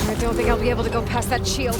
I don't think I'll be able to go past that shield.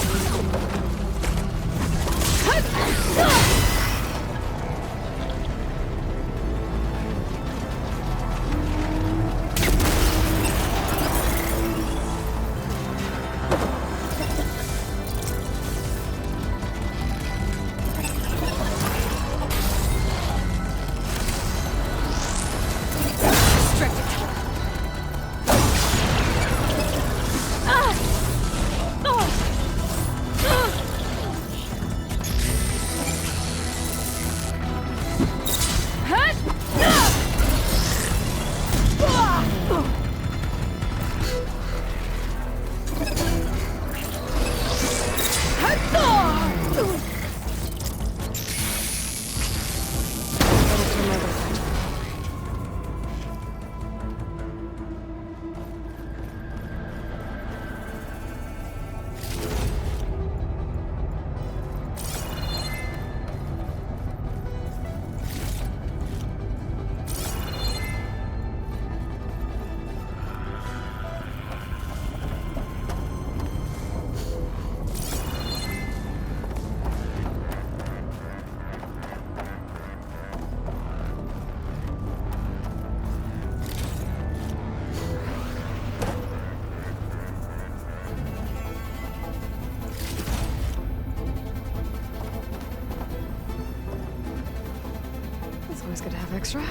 It's always good to have extra.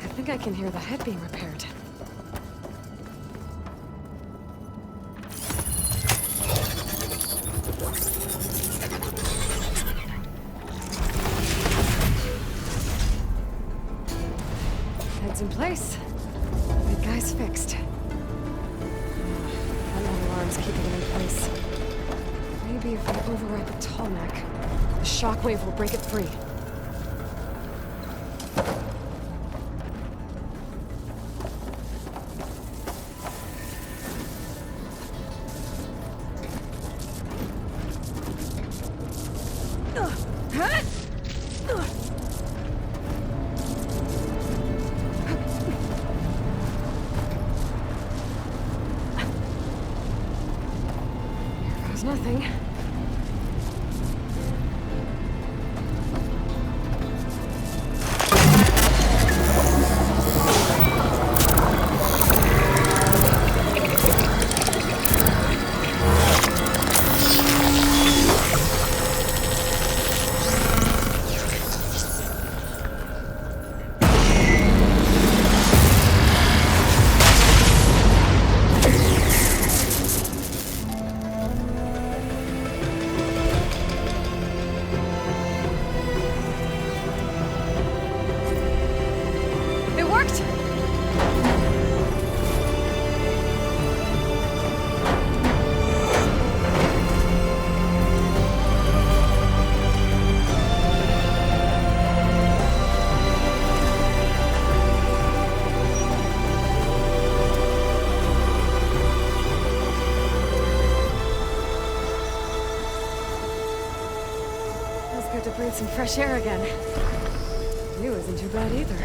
I think I can hear the head being repaired. Head's in place. Big guy's fixed. That alarm's keeping it in place. Maybe if I override the tall neck, the shockwave will break it free. Nothing. worked! Feels good to breathe some fresh air again. You isn't too bad either.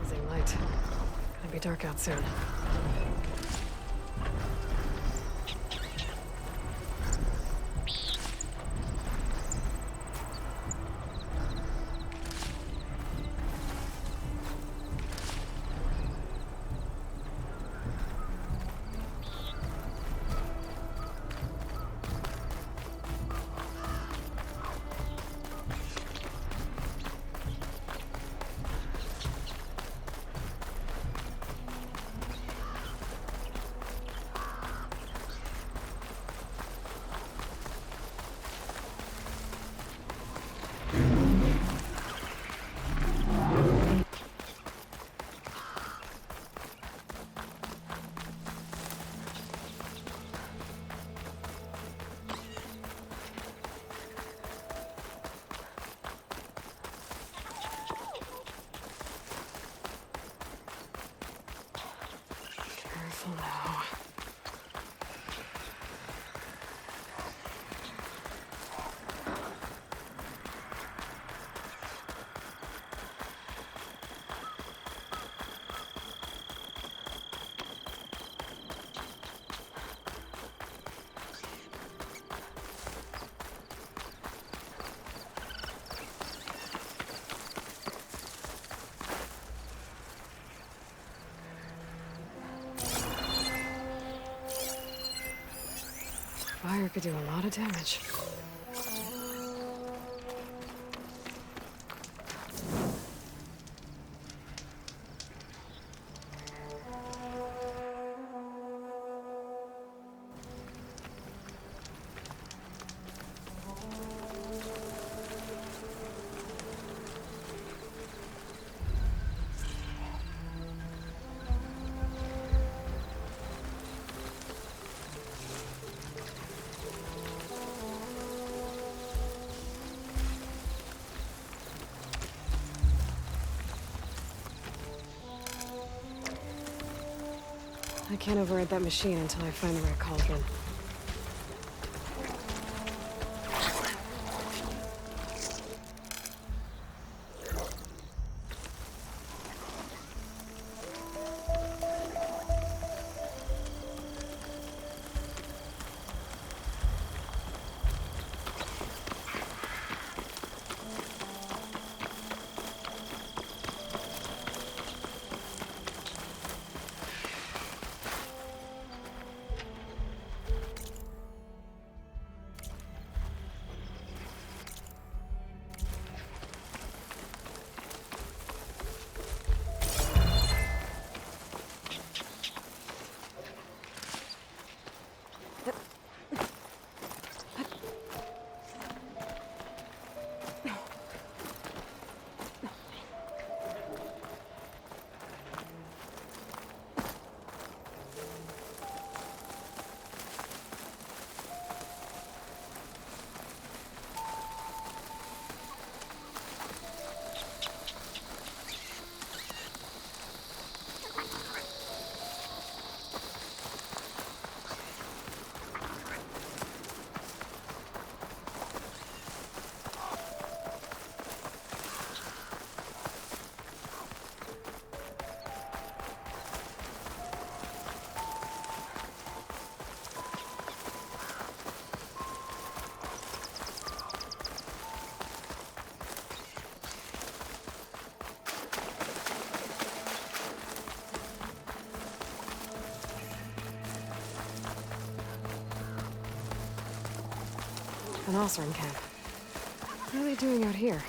Losing light. Gonna be dark out soon. Careful now. Fire could do a lot of damage. I can't override that machine until I find the right cauldron. An Osram camp. What are they doing out here?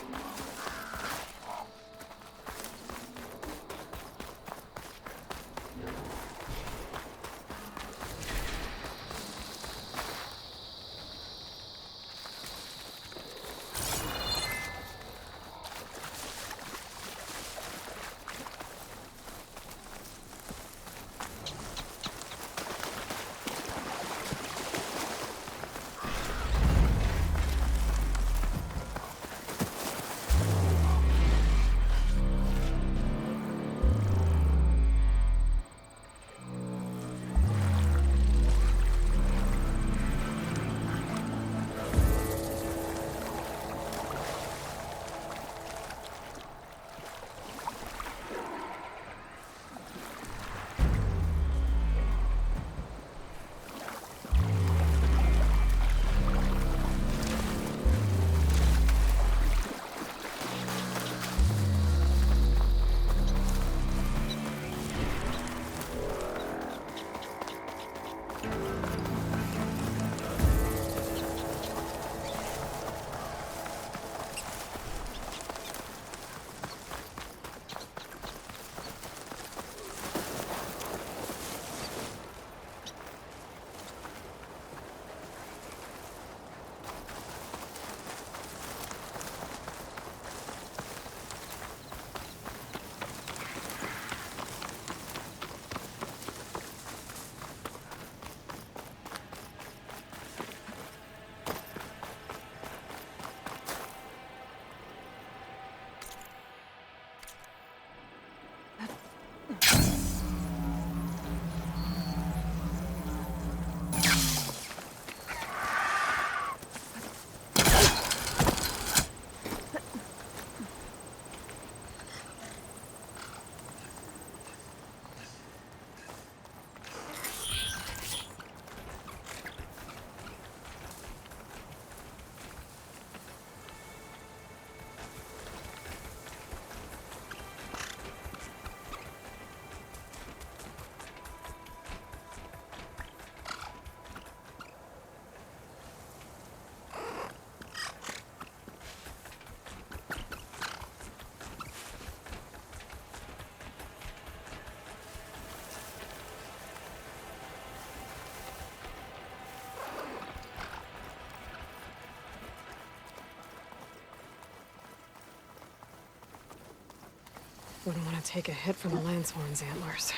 Wouldn't want to take a hit from the Lancehorn's antlers.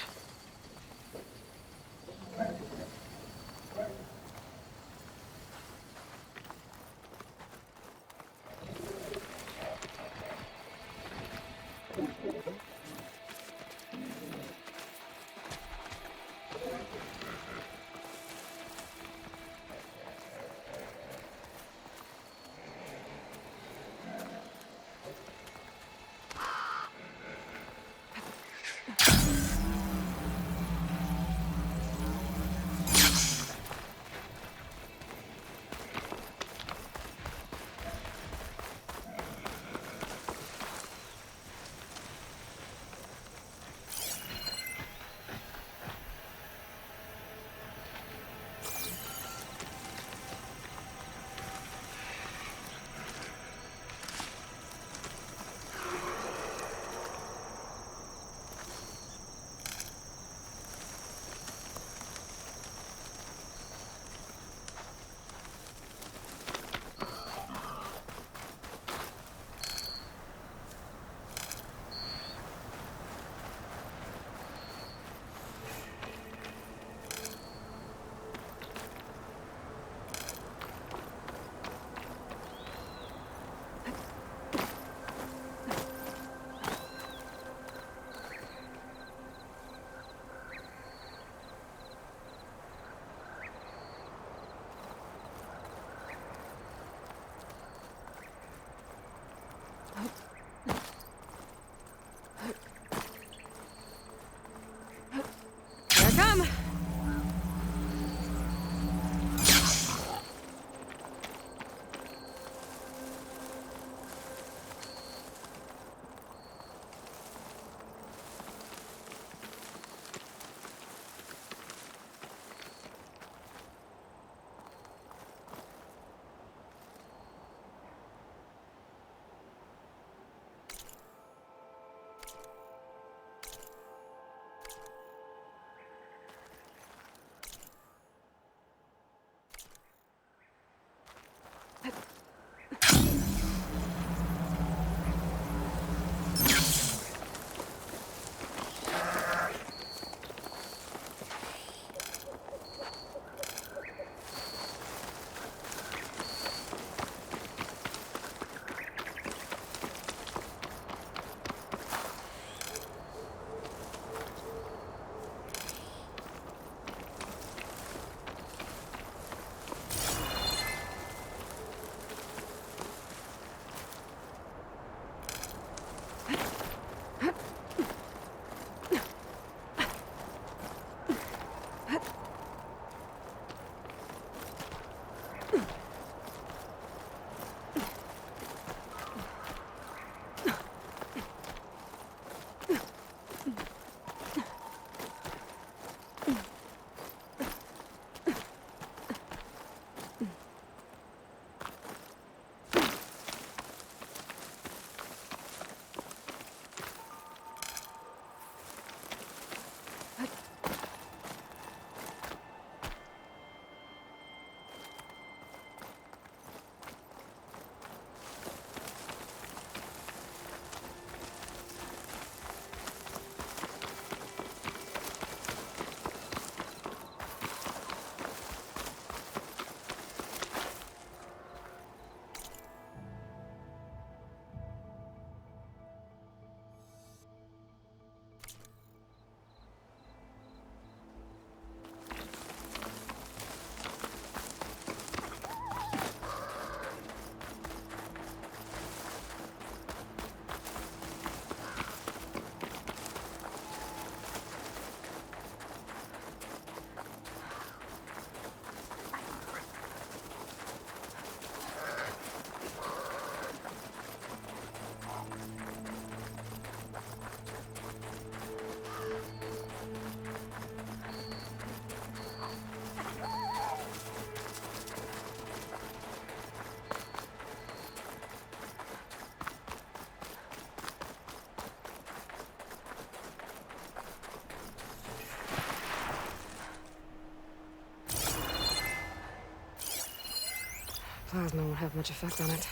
plasma won't have much effect on it.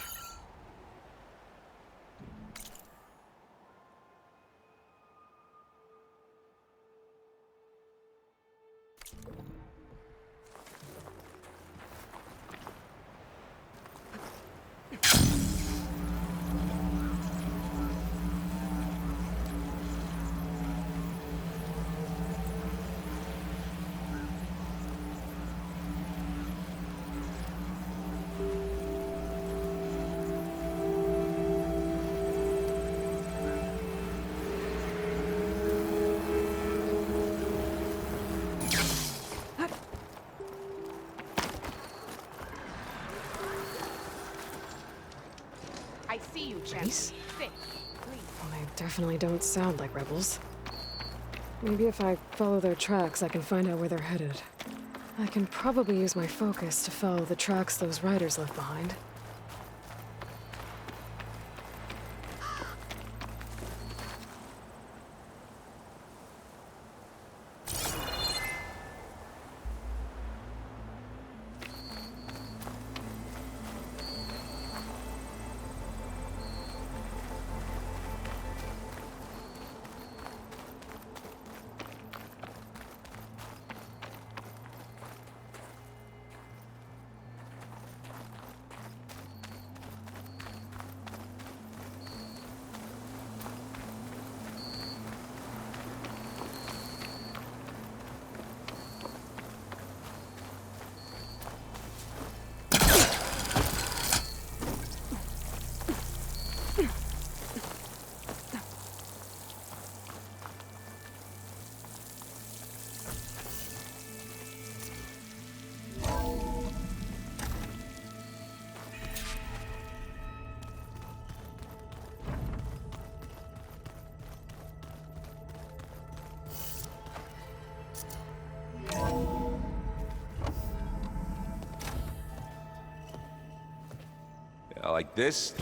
I see you, champ. Nice. Sit, please. Well, they definitely don't sound like rebels. Maybe if I follow their tracks, I can find out where they're headed. I can probably use my focus to follow the tracks those riders left behind. Like this?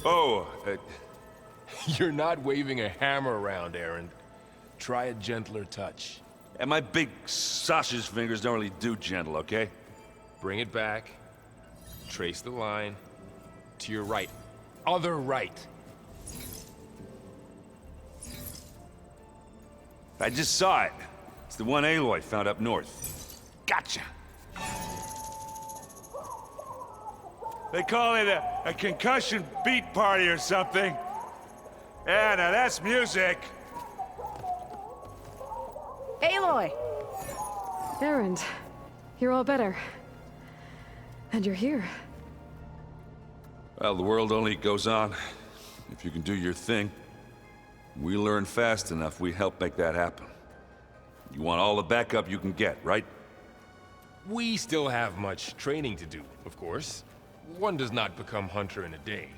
Oh, You're not waving a hammer around, Aaron. Try a gentler touch. and my big sausage fingers don't really do gentle, okay? Bring it back. Trace the line. To your right. Other right. I just saw it. It's the one Aloy found up north. Gotcha! They call it a concussion beat party or something. Yeah, now that's music. Aloy! Erend, you're all better. And you're here. Well, the world only goes on if you can do your thing. We learn fast enough, we help make that happen. You want all the backup you can get, right? We still have much training to do, of course. One does not become hunter in a day.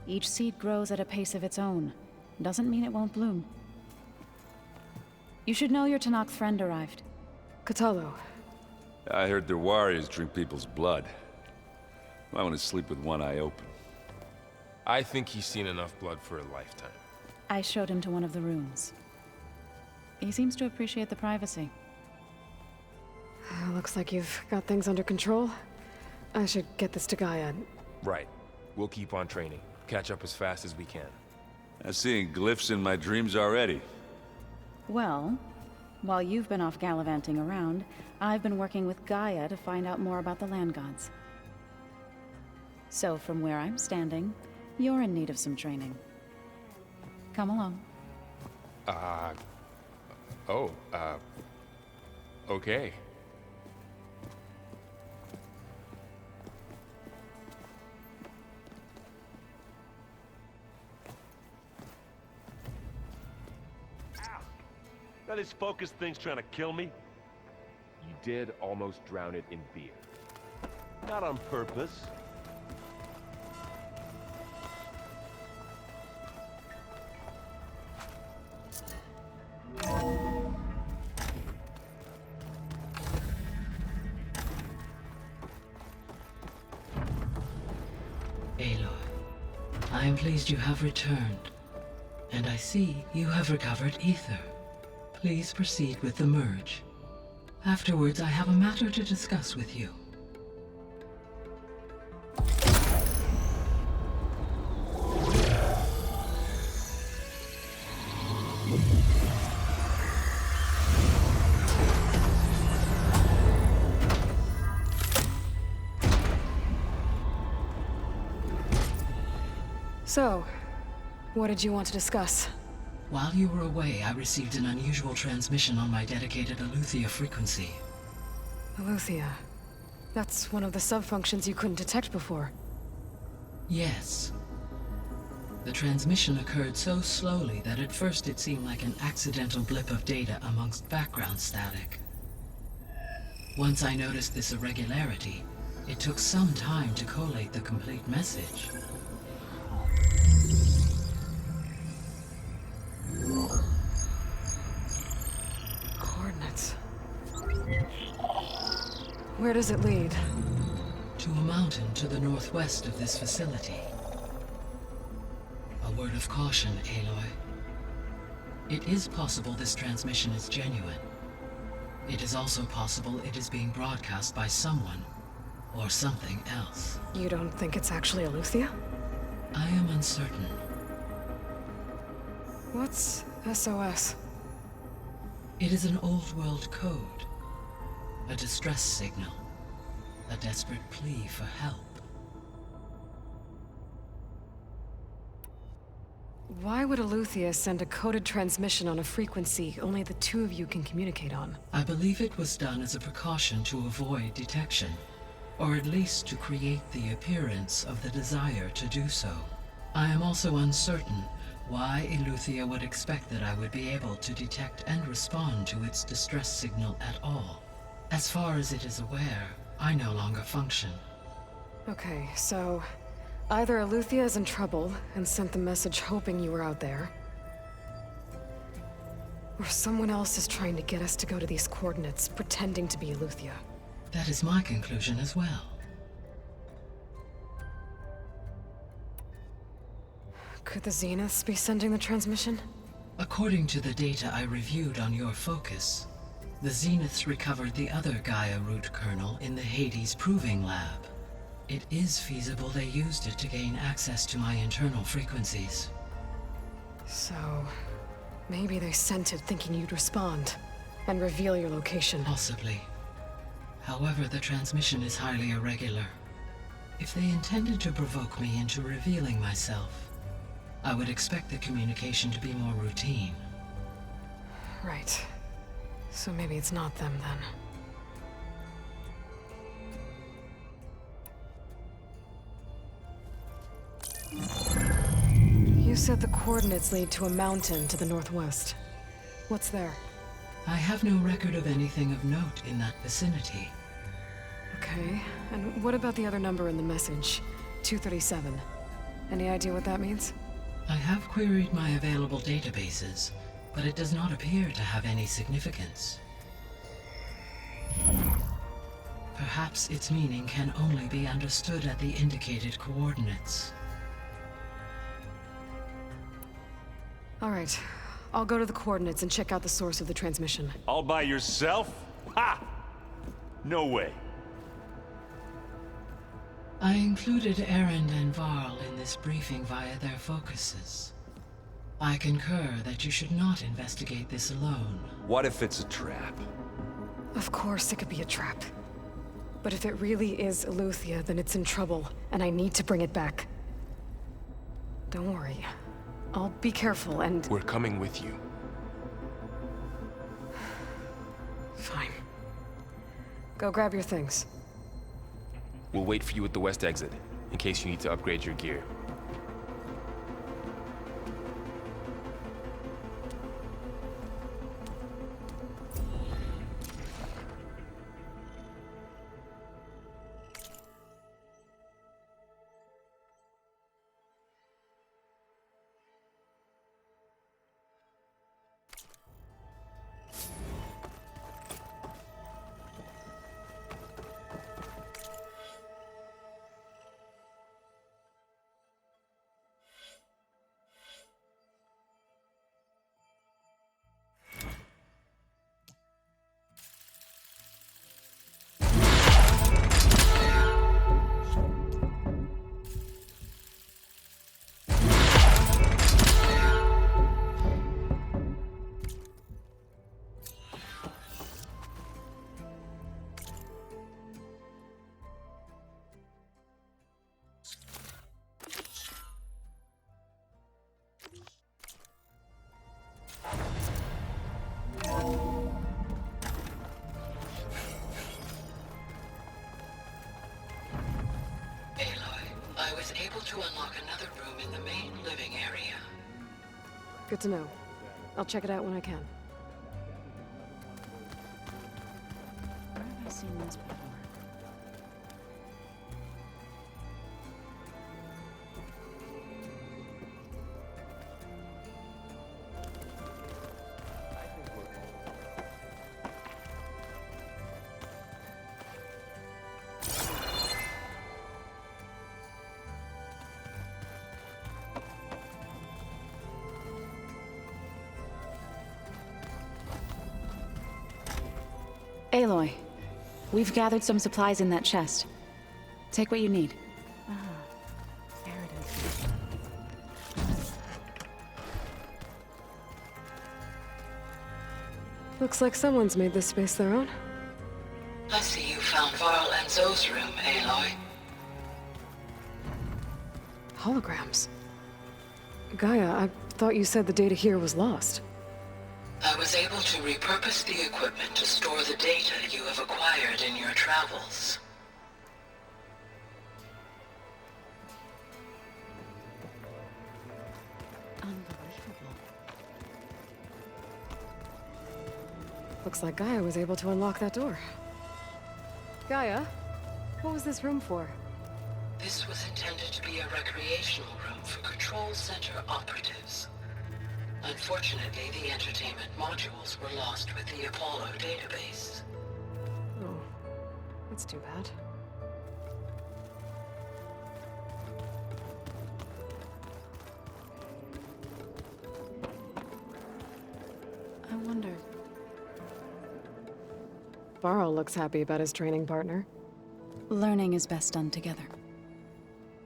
Each seed grows at a pace of its own. Doesn't mean it won't bloom. You should know your Tanakh friend arrived. Katalo. I heard their warriors drink people's blood. I want to sleep with one eye open. I think he's seen enough blood for a lifetime. I showed him to one of the rooms. He seems to appreciate the privacy. Looks like you've got things under control. I should get this to Gaia. Right. We'll keep on training. Catch up as fast as we can. I'm seeing glyphs in my dreams already. Well, while you've been off gallivanting around, I've been working with Gaia to find out more about the land gods. So from where I'm standing, you're in need of some training. Come along. Okay. Now this focus thing's trying to kill me? You did almost drown it in beer. Not on purpose. Aloy, I am pleased you have returned. And I see you have recovered ether. Please proceed with the merge. Afterwards, I have a matter to discuss with you. So, what did you want to discuss? While you were away, I received an unusual transmission on my dedicated Aletheia frequency. Aletheia. That's one of the sub-functions you couldn't detect before. Yes. The transmission occurred so slowly that at first it seemed like an accidental blip of data amongst background static. Once I noticed this irregularity, it took some time to collate the complete message. Coordinates. Where does it lead? To a mountain to the northwest of this facility. A word of caution, Aloy. It is possible this transmission is genuine. It is also possible it is being broadcast by someone, or something else. You don't think it's actually Aletheia? I am uncertain. What's SOS? It is an old world code. A distress signal. A desperate plea for help. Why would Aletheia send a coded transmission on a frequency only the two of you can communicate on? I believe it was done as a precaution to avoid detection, or at least to create the appearance of the desire to do so. I am also uncertain why Aletheia would expect that I would be able to detect and respond to its distress signal at all. As far as it is aware, I no longer function. Okay, so either Aletheia is in trouble and sent the message hoping you were out there, or someone else is trying to get us to go to these coordinates, pretending to be Aletheia. That is my conclusion as well. Could the Zeniths be sending the transmission? According to the data I reviewed on your focus, the Zeniths recovered the other Gaia root kernel in the Hades Proving Lab. It is feasible they used it to gain access to my internal frequencies. So, maybe they sent it thinking you'd respond and reveal your location. Possibly. However, the transmission is highly irregular. If they intended to provoke me into revealing myself, I would expect the communication to be more routine. Right. So maybe it's not them then. You said the coordinates lead to a mountain to the northwest. What's there? I have no record of anything of note in that vicinity. Okay, and what about the other number in the message? 237. Any idea what that means? I have queried my available databases, but it does not appear to have any significance. Perhaps its meaning can only be understood at the indicated coordinates. All right, I'll go to the coordinates and check out the source of the transmission. All by yourself? Ha! No way. I included Erend and Varl in this briefing via their focuses. I concur that you should not investigate this alone. What if it's a trap? Of course it could be a trap. But if it really is Aletheia, then it's in trouble, and I need to bring it back. Don't worry. I'll be careful and... We're coming with you. Fine. Go grab your things. We'll wait for you at the west exit, in case you need to upgrade your gear. able to unlock another room in the main living area. Good to know. I'll check it out when I can. Where have I seen this before? Aloy, we've gathered some supplies in that chest. Take what you need. Ah, there it is. Looks like someone's made this space their own. I see you found Varl and Zoe's room, Aloy. Holograms. Gaia, I thought you said the data here was lost. I was able to repurpose the equipment to store the data you have acquired in your travels. Unbelievable. Looks like Gaia was able to unlock that door. Gaia, what was this room for? This was intended to be a recreational room for Control Center operatives. Unfortunately, the entertainment modules were lost with the Apollo database. Oh, that's too bad. I wonder. Varl looks happy about his training partner. Learning is best done together.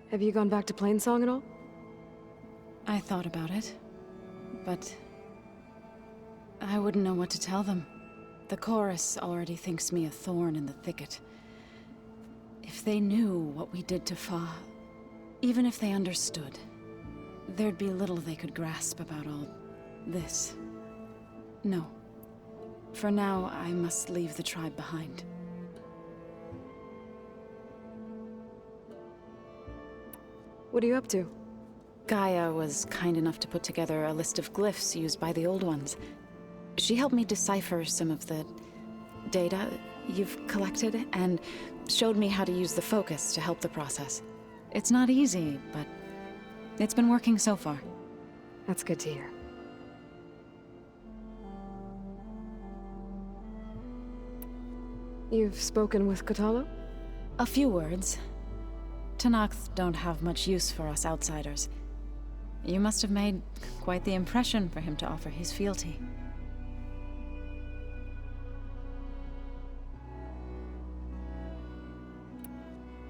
Have you gone back to Plainsong at all? I thought about it, but I wouldn't know what to tell them. The chorus already thinks me a thorn in the thicket. If they knew what we did to Fa, even if they understood, there'd be little they could grasp about all this. No. For now, I must leave the tribe behind. What are you up to? Gaia was kind enough to put together a list of glyphs used by the Old Ones. She helped me decipher some of the data you've collected, and showed me how to use the focus to help the process. It's not easy, but it's been working so far. That's good to hear. You've spoken with Kotallo? A few words. Tenakth don't have much use for us outsiders. You must have made quite the impression for him to offer his fealty.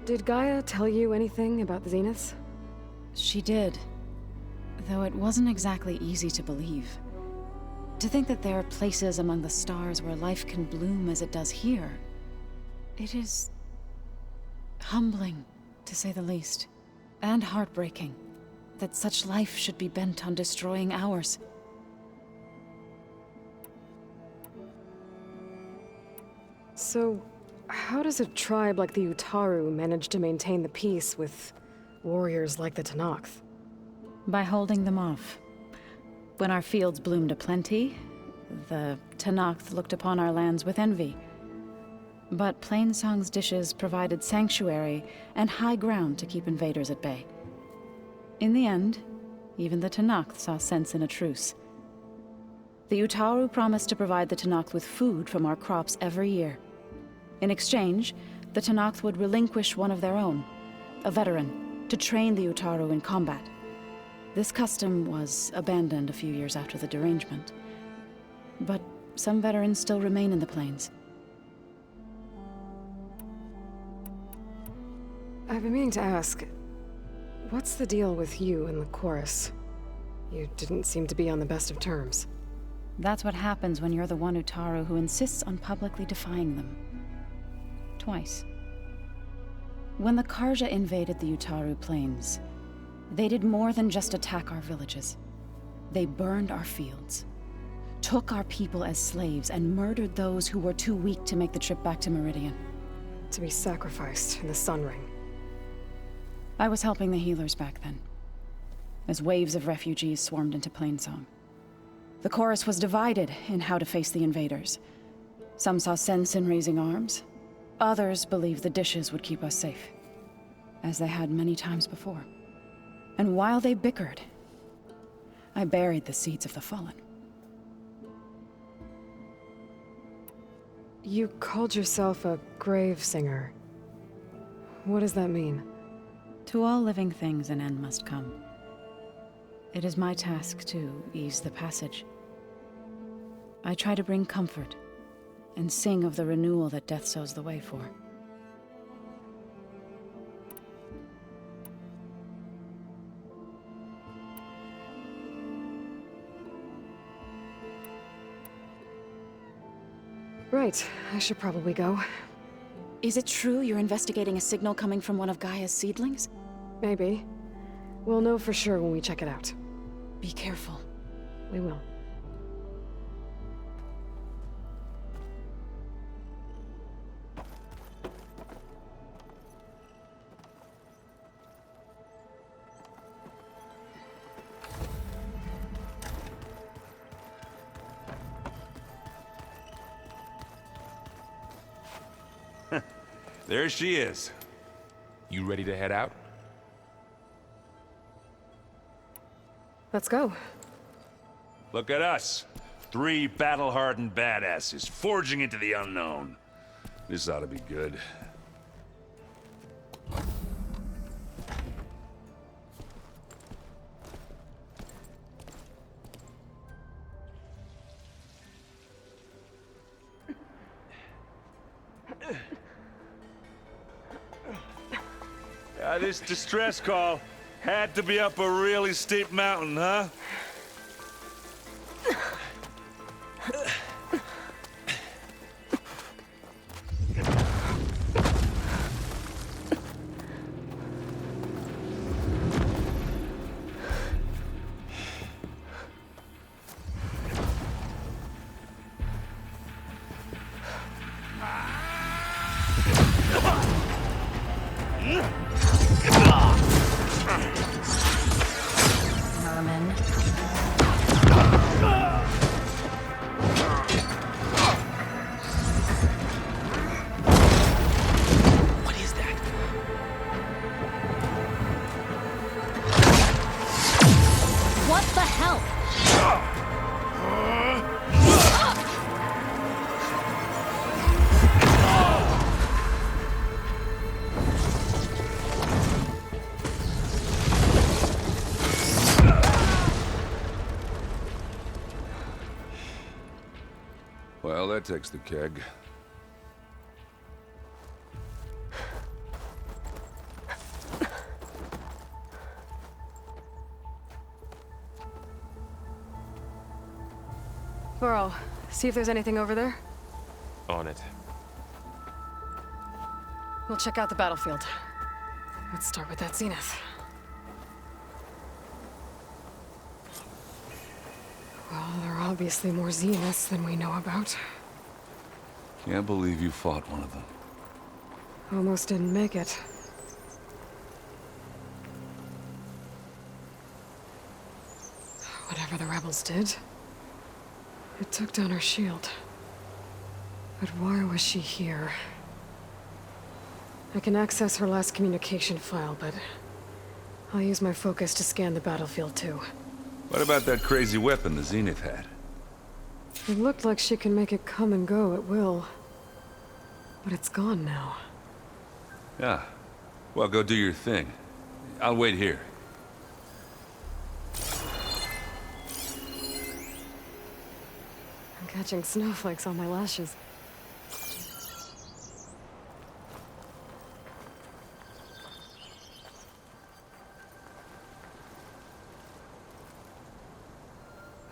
Did Gaia tell you anything about the Zeniths? She did. Though it wasn't exactly easy to believe. To think that there are places among the stars where life can bloom as it does here. It is humbling, to say the least. And heartbreaking that such life should be bent on destroying ours. So, how does a tribe like the Utaru manage to maintain the peace with warriors like the Tenakth? By holding them off. When our fields bloomed aplenty, the Tenakth looked upon our lands with envy. But Plainsong's dishes provided sanctuary and high ground to keep invaders at bay. In the end, even the Tenakth saw sense in a truce. The Utaru promised to provide the Tenakth with food from our crops every year. In exchange, the Tenakth would relinquish one of their own, a veteran, to train the Utaru in combat. This custom was abandoned a few years after the derangement. But some veterans still remain in the plains. I've been meaning to ask, what's the deal with you and the chorus? You didn't seem to be on the best of terms. That's what happens when you're the one Utaru who insists on publicly defying them. Twice. When the Karja invaded the Utaru plains, they did more than just attack our villages. They burned our fields, took our people as slaves, and murdered those who were too weak to make the trip back to Meridian. To be sacrificed in the Sun Ring. I was helping the healers back then, as waves of refugees swarmed into Plainsong. The chorus was divided in how to face the invaders. Some saw sense in raising arms. Others believed the dishes would keep us safe, as they had many times before. And while they bickered, I buried the seeds of the fallen. You called yourself a grave singer. What does that mean? To all living things an end must come. It is my task to ease the passage. I try to bring comfort, and sing of the renewal that death sows the way for. Right, I should probably go. Is it true you're investigating a signal coming from one of Gaia's seedlings? Maybe. We'll know for sure when we check it out. Be careful. We will. There she is. You ready to head out? Let's go. Look at us. 3 battle-hardened badasses forging into the unknown. This ought to be good. This distress call had to be up a really steep mountain, huh? What the hell? Well, that takes the keg. Burrow, see if there's anything over there. On it. We'll check out the battlefield. Let's start with that zenith. Well, there are obviously more zeniths than we know about. Can't believe you fought one of them. Almost didn't make it. Whatever the rebels did, it took down her shield. But why was she here? I can access her last communication file, but I'll use my focus to scan the battlefield too. What about that crazy weapon the Zenith had? It looked like she can make it come and go at will. But it's gone now. Yeah. Well, go do your thing. I'll wait here. I'm catching snowflakes on my lashes.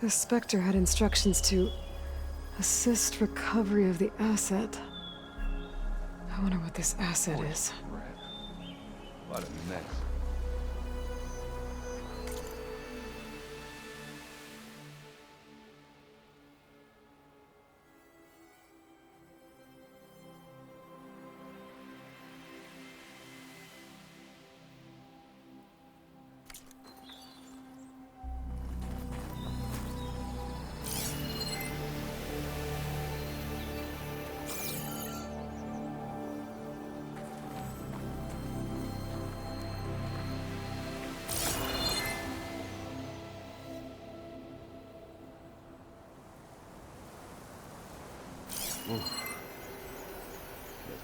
The Spectre had instructions to assist recovery of the asset. I wonder what this asset is. What a mess.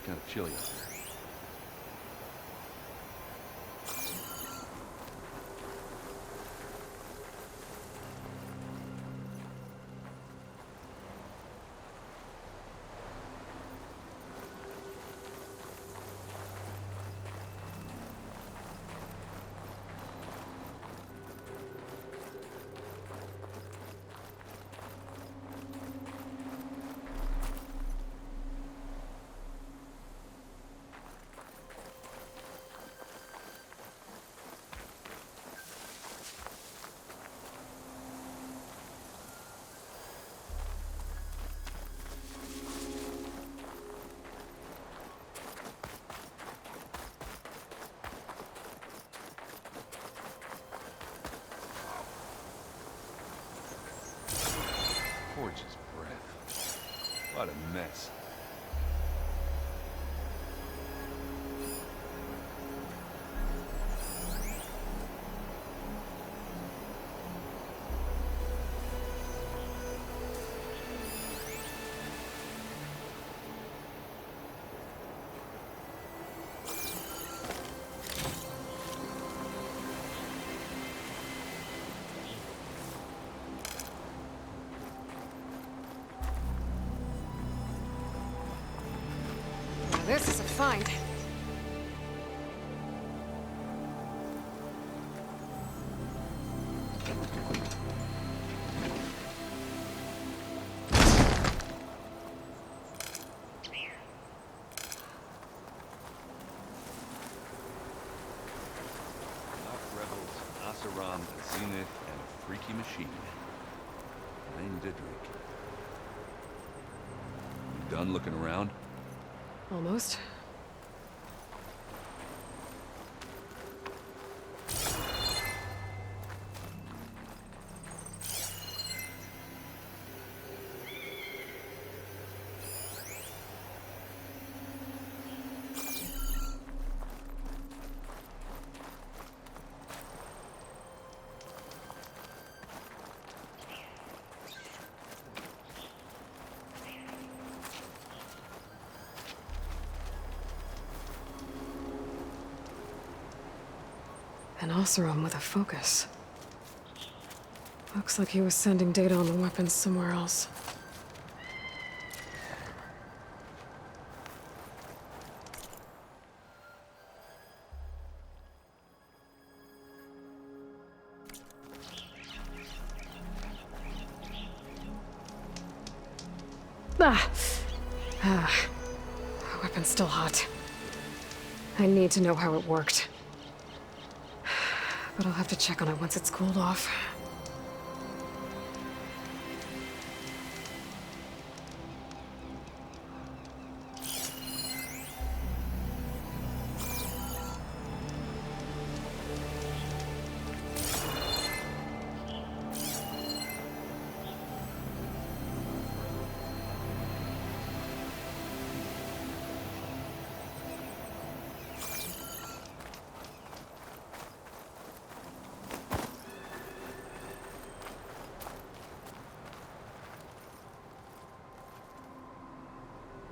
kind of chilly out there. Gorgeous breath. What a mess. Now this is a find. Rebels, Asaram, a Zenith, and a freaky machine. Named Didrik. You done looking around? Almost. An Oseram with a focus. Looks like he was sending data on the weapons somewhere else. The weapon's still hot. I need to know how it worked. But I'll have to check on it once it's cooled off.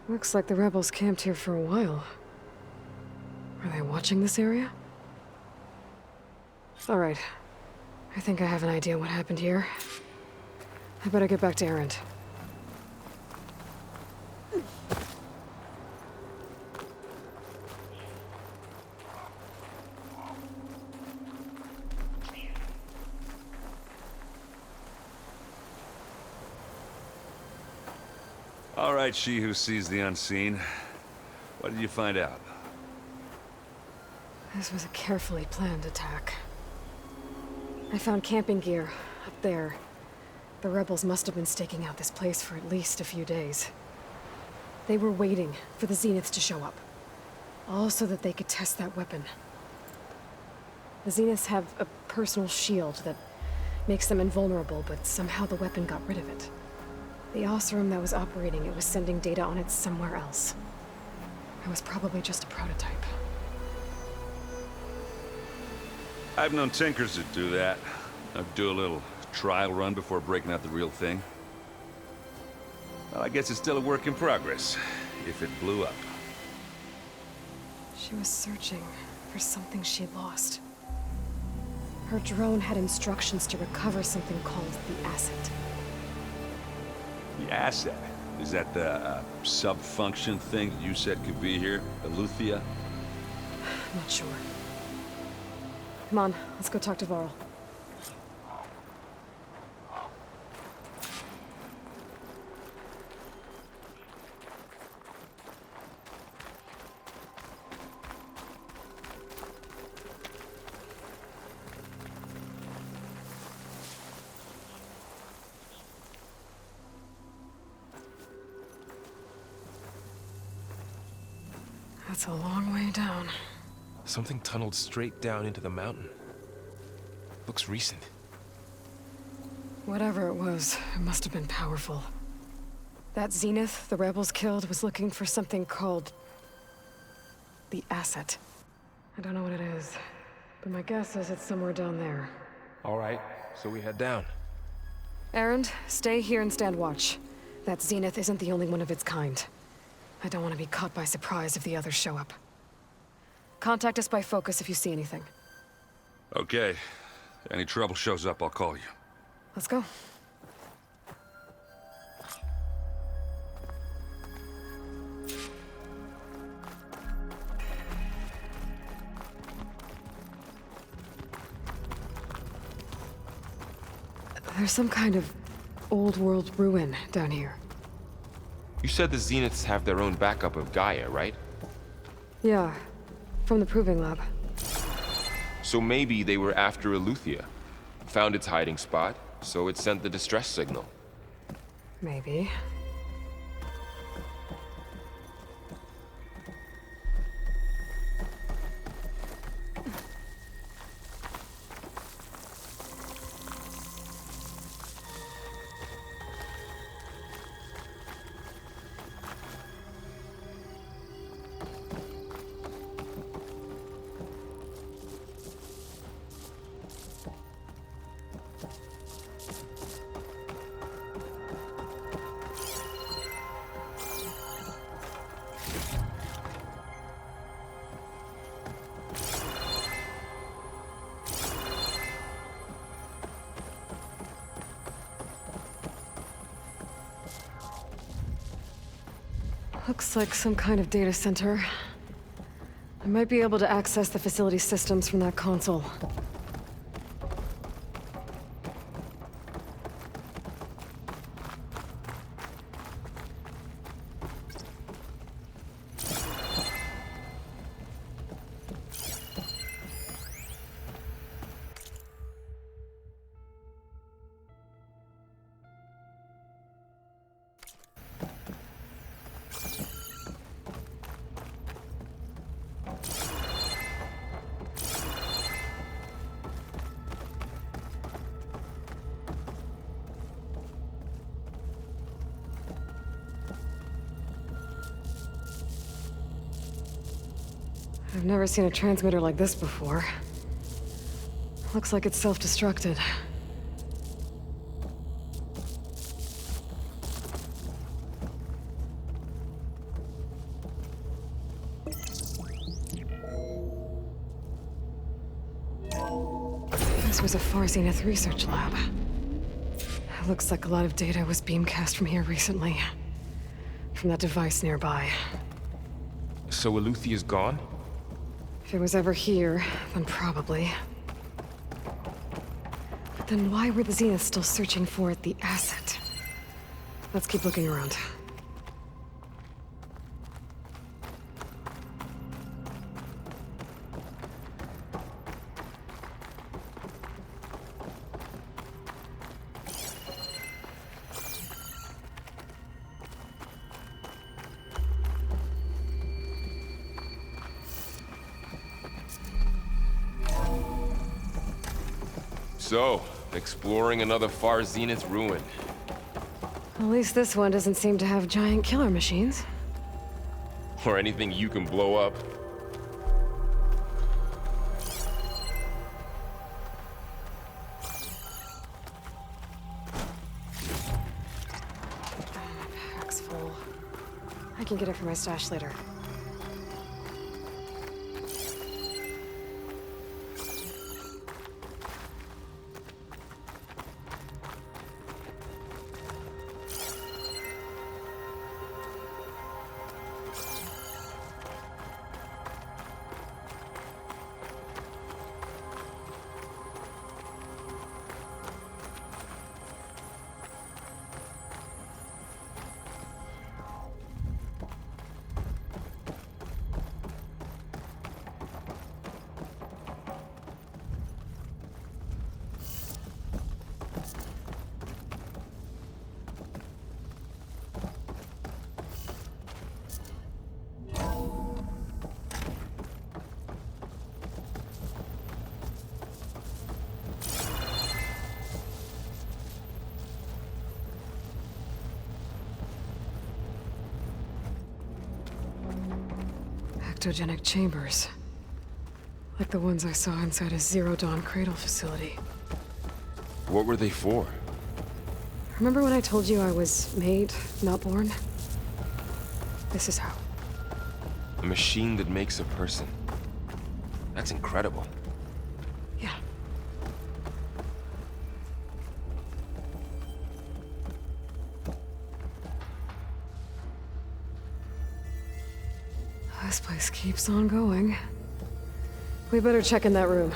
Looks like the rebels camped here for a while. Are they watching this area? All right. I think I have an idea what happened here. I better get back to Erend. All right, she who sees the unseen. What did you find out? This was a carefully planned attack. I found camping gear up there. The rebels must have been staking out this place for at least a few days. They were waiting for the Zeniths to show up. All so that they could test that weapon. The Zeniths have a personal shield that makes them invulnerable, but somehow the weapon got rid of it. The Oseram that was operating it was sending data on it somewhere else. It was probably just a prototype. I've known tinkers that do that. I'd do a little trial run before breaking out the real thing. Well, I guess it's still a work in progress, if it blew up. She was searching for something she lost. Her drone had instructions to recover something called the asset. The asset? Is that the sub-function thing you said could be here? Eleuthia? I'm not sure. Come on, let's go talk to Varl. That's a long way down. Something tunneled straight down into the mountain. Looks recent. Whatever it was, it must have been powerful. That Zenith the rebels killed was looking for something called the asset. I don't know what it is, but my guess is it's somewhere down there. All right, so we head down. Erend, stay here and stand watch. That Zenith isn't the only one of its kind. I don't want to be caught by surprise if the others show up. Contact us by focus if you see anything. Okay. Any trouble shows up, I'll call you. Let's go. There's some kind of old world ruin down here. You said the Zeniths have their own backup of Gaia, right? Yeah, from the Proving Lab. So maybe they were after Eleuthia. Found its hiding spot, so it sent the distress signal. Maybe. Looks like some kind of data center. I might be able to access the facility systems from that console. I've never seen a transmitter like this before. Looks like it's self-destructed. This was a Far Zenith research lab. It looks like a lot of data was beamcast from here recently. From that device nearby. So Eleuthia's gone? If it was ever here, then probably. But then why were the Zeniths still searching for the asset? Let's keep looking around. So, exploring another Far Zenith ruin. At least this one doesn't seem to have giant killer machines. Or anything you can blow up. Pack's full. I can get it from my stash later. cryptogenic chambers. Like the ones I saw inside a Zero Dawn cradle facility. What were they for? Remember when I told you I was made, not born? This is how. A machine that makes a person. That's incredible. Yeah. This place keeps on going. We better check in that room.